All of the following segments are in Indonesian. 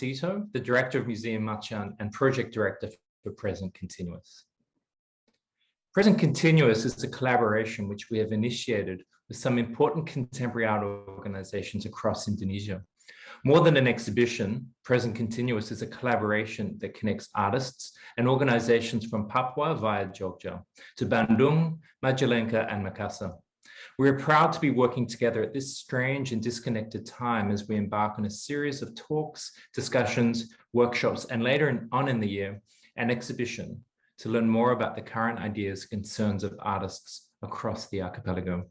Sito, the Director of Museum Macan and Project Director for Present Continuous. Present Continuous is a collaboration which we have initiated with some important contemporary art organizations across Indonesia. More than an exhibition, Present Continuous is a collaboration that connects artists and organizations from Papua via Jogja to Bandung, Majalengka, and Makassar. We are proud to be working together at this strange and disconnected time as we embark on a series of talks, discussions, workshops, and later on in the year, an exhibition to learn more about the current ideas and concerns of artists across the archipelago.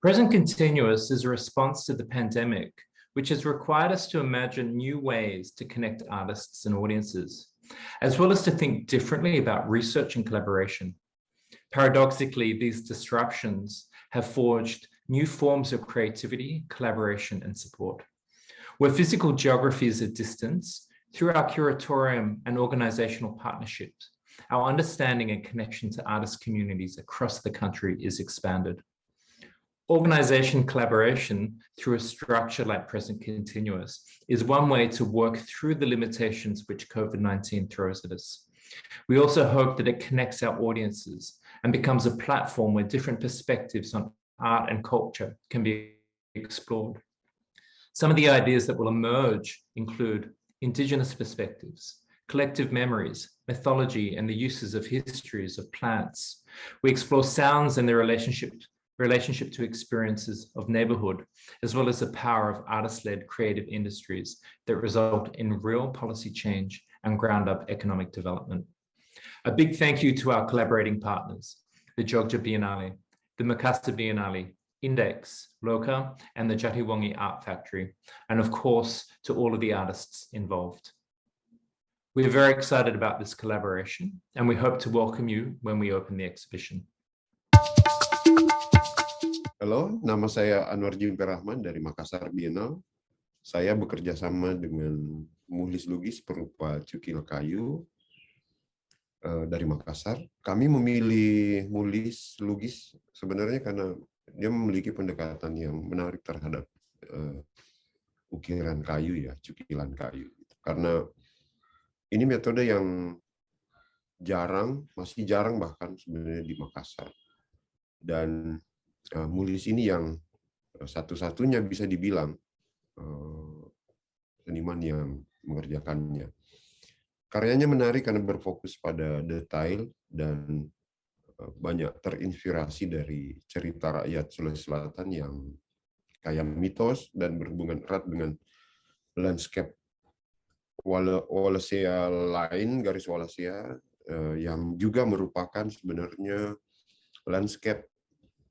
Present Continuous is a response to the pandemic, which has required us to imagine new ways to connect artists and audiences, as well as to think differently about research and collaboration. Paradoxically, these disruptions have forged new forms of creativity, collaboration, and support. Where physical geography is a distance, through our curatorium and organizational partnerships, our understanding and connection to artist communities across the country is expanded. Organization collaboration through a structure like Present Continuous is one way to work through the limitations which COVID-19 throws at us. We also hope that it connects our audiences and becomes a platform where different perspectives on art and culture can be explored. Some of the ideas that will emerge include Indigenous perspectives, collective memories, mythology, and the uses of histories of plants. We explore sounds and their relationship to experiences of neighborhood, as well as the power of artist-led creative industries that result in real policy change and ground-up economic development. A big thank you to our collaborating partners, the Jogja Biennale, the Makassar Biennale, Index, Loka, and the Jatiwangi Art Factory, and of course, to all of the artists involved. We are very excited about this collaboration, and we hope to welcome you when we open the exhibition. Halo, nama saya Anwar Jimper Rahman dari Makassar Biennale. Saya bekerja sama dengan Muhlis Lugis perupa cukil kayu dari Makassar. Kami memilih Muhlis Lugis sebenarnya karena dia memiliki pendekatan yang menarik terhadap ukiran kayu, ya, cukilan kayu. Karena ini metode yang masih jarang bahkan sebenarnya di Makassar. Dan Muhlis ini yang satu-satunya bisa dibilang seniman yang mengerjakannya. Karyanya menarik karena berfokus pada detail dan banyak terinspirasi dari cerita rakyat Sulawesi Selatan yang kaya mitos dan berhubungan erat dengan landscape Wallacea lain, garis Wallacea, yang juga merupakan sebenarnya landscape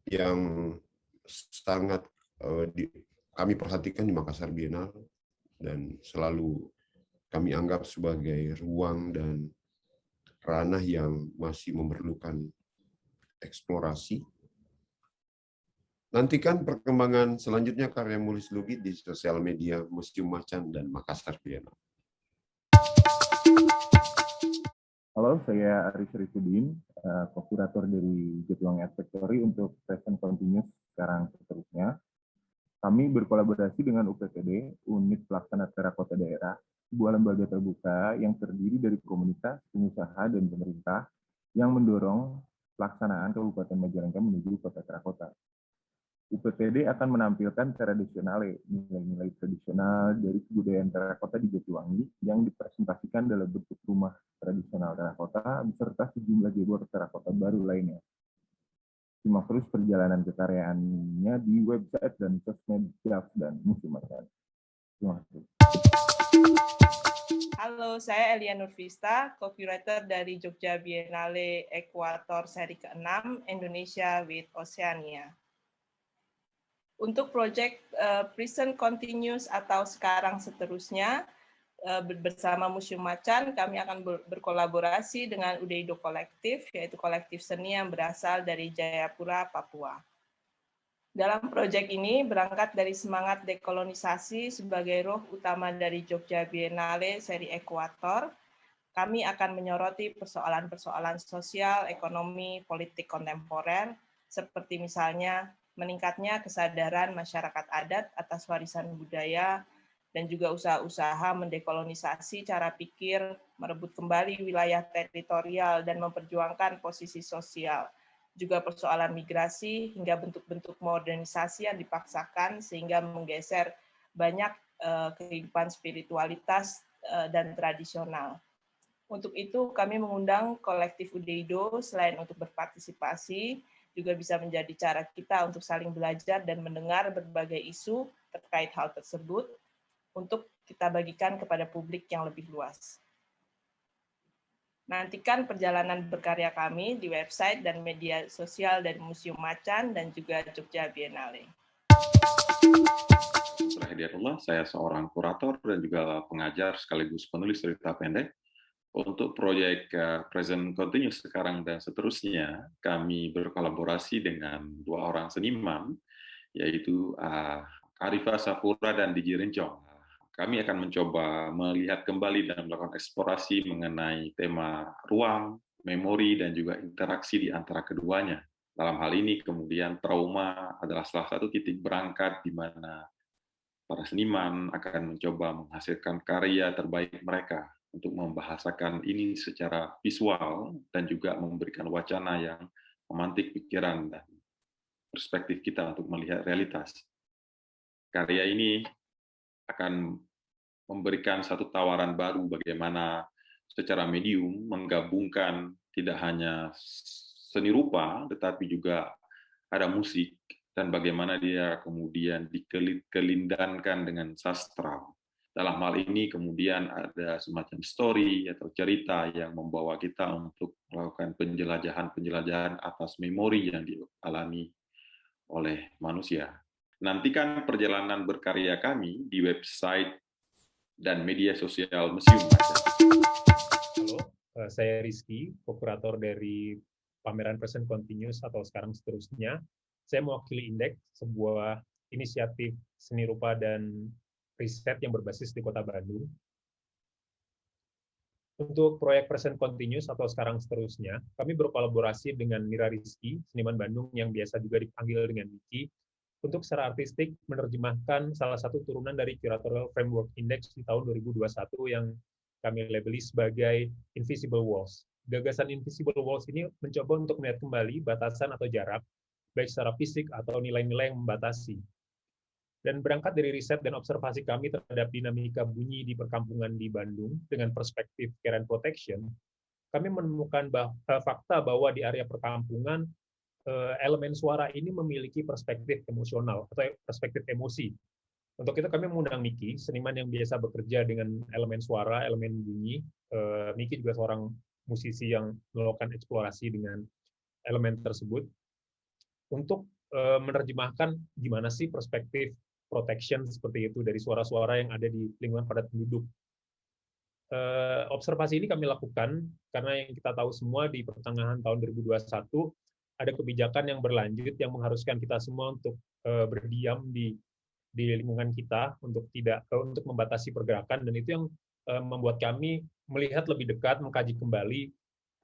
yang sangat kami perhatikan di Makassar Biennale dan selalu kami anggap sebagai ruang dan ranah yang masih memerlukan eksplorasi. Nantikan perkembangan selanjutnya karya Muhlis Lugis di sosial media Museum Macan dan Makassar Biennale. Halo, saya Aris Rifudin, co-kurator dari Jatiwangi Art Factory untuk Present Continuous sekarang seterusnya. Kami berkolaborasi dengan UPTD, Unit Pelaksana Terakota Daerah, sebuah lembaga terbuka yang terdiri dari komunitas, pengusaha, dan pemerintah yang mendorong pelaksanaan Kabupaten Majalengka menuju Kota Terakota. UPTD akan menampilkan tradisionale, nilai-nilai tradisional dari kebudayaan terakota di Jatiwangi yang dipresentasikan dalam bentuk rumah tradisional terakota beserta sejumlah jebor terakota baru lainnya. Simak terus perjalanan kekaryanya di website dan sosmed JAF dan Museum Macan. Terima kasih. Halo, saya Elia Nurvista, co-curator dari Jogja Biennale Ekuator seri ke-6 Indonesia with Oceania. Untuk proyek Present Continuous atau sekarang seterusnya, bersama Museum Macan, kami akan berkolaborasi dengan Udeido Kolektif, yaitu kolektif seni yang berasal dari Jayapura, Papua. Dalam proyek ini berangkat dari semangat dekolonisasi sebagai roh utama dari Jogja Biennale seri Ekuator, kami akan menyoroti persoalan-persoalan sosial, ekonomi, politik kontemporer, seperti misalnya meningkatnya kesadaran masyarakat adat atas warisan budaya, dan juga usaha-usaha mendekolonisasi cara pikir, merebut kembali wilayah teritorial, dan memperjuangkan posisi sosial. Juga persoalan migrasi hingga bentuk-bentuk modernisasi yang dipaksakan sehingga menggeser banyak kehidupan spiritualitas dan tradisional. Untuk itu kami mengundang kolektif Udeido selain untuk berpartisipasi, juga bisa menjadi cara kita untuk saling belajar dan mendengar berbagai isu terkait hal tersebut, untuk kita bagikan kepada publik yang lebih luas. Nantikan perjalanan berkarya kami di website dan media sosial dari Museum Macan dan juga Jogja Biennale. Saya Hidayatullah, saya seorang kurator dan juga pengajar sekaligus penulis cerita pendek. Untuk proyek Present Continuous sekarang dan seterusnya, kami berkolaborasi dengan dua orang seniman, yaitu Arifah Sapura dan Diji Rencong. Kami akan mencoba melihat kembali dan melakukan eksplorasi mengenai tema ruang, memori, dan juga interaksi di antara keduanya. Dalam hal ini kemudian trauma adalah salah satu titik berangkat di mana para seniman akan mencoba menghasilkan karya terbaik mereka untuk membahasakan ini secara visual dan juga memberikan wacana yang memantik pikiran dan perspektif kita untuk melihat realitas. Karya ini akan memberikan satu tawaran baru bagaimana secara medium menggabungkan tidak hanya seni rupa, tetapi juga ada musik, dan bagaimana dia kemudian dikelindankan dengan sastra. Dalam hal ini kemudian ada semacam story atau cerita yang membawa kita untuk melakukan penjelajahan atas memori yang dialami oleh manusia. Nantikan perjalanan berkarya kami di website dan media sosial Museum Macan. Halo, saya Rizky, co-kurator dari pameran Present Continuous atau sekarang seterusnya. Saya mewakili Indeks, sebuah inisiatif seni rupa dan riset yang berbasis di Kota Bandung. Untuk proyek Present Continuous atau sekarang seterusnya, kami berkolaborasi dengan Mira Rizky, seniman Bandung yang biasa juga dipanggil dengan Miki, untuk secara artistik menerjemahkan salah satu turunan dari Curatorial Framework Index di tahun 2021 yang kami labeli sebagai Invisible Walls. Gagasan Invisible Walls ini mencoba untuk melihat kembali batasan atau jarak, baik secara fisik atau nilai-nilai yang membatasi. Dan berangkat dari riset dan observasi kami terhadap dinamika bunyi di perkampungan di Bandung dengan perspektif care and protection, kami menemukan fakta bahwa di area perkampungan elemen suara ini memiliki perspektif emosional atau perspektif emosi. Untuk itu kami mengundang Miki, seniman yang biasa bekerja dengan elemen suara, elemen bunyi. Miki juga seorang musisi yang melakukan eksplorasi dengan elemen tersebut untuk menerjemahkan gimana sih perspektif protection seperti itu dari suara-suara yang ada di lingkungan padat penduduk. Observasi ini kami lakukan karena yang kita tahu semua di pertengahan tahun 2021 ada kebijakan yang berlanjut yang mengharuskan kita semua untuk berdiam di lingkungan kita untuk membatasi pergerakan, dan itu yang membuat kami melihat lebih dekat, mengkaji kembali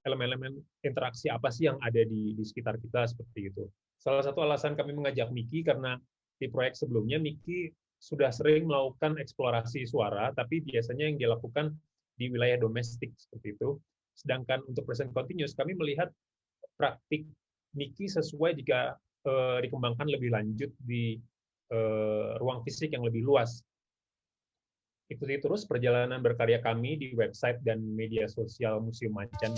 elemen-elemen interaksi apa sih yang ada di sekitar kita seperti itu. Salah satu alasan kami mengajak Miki karena di proyek sebelumnya Miki sudah sering melakukan eksplorasi suara, tapi biasanya yang dilakukan di wilayah domestik seperti itu. Sedangkan untuk Present Continuous kami melihat praktik Miki sesuai jika dikembangkan lebih lanjut di ruang fisik yang lebih luas. Ikuti terus perjalanan berkarya kami di website dan media sosial Museum Macan.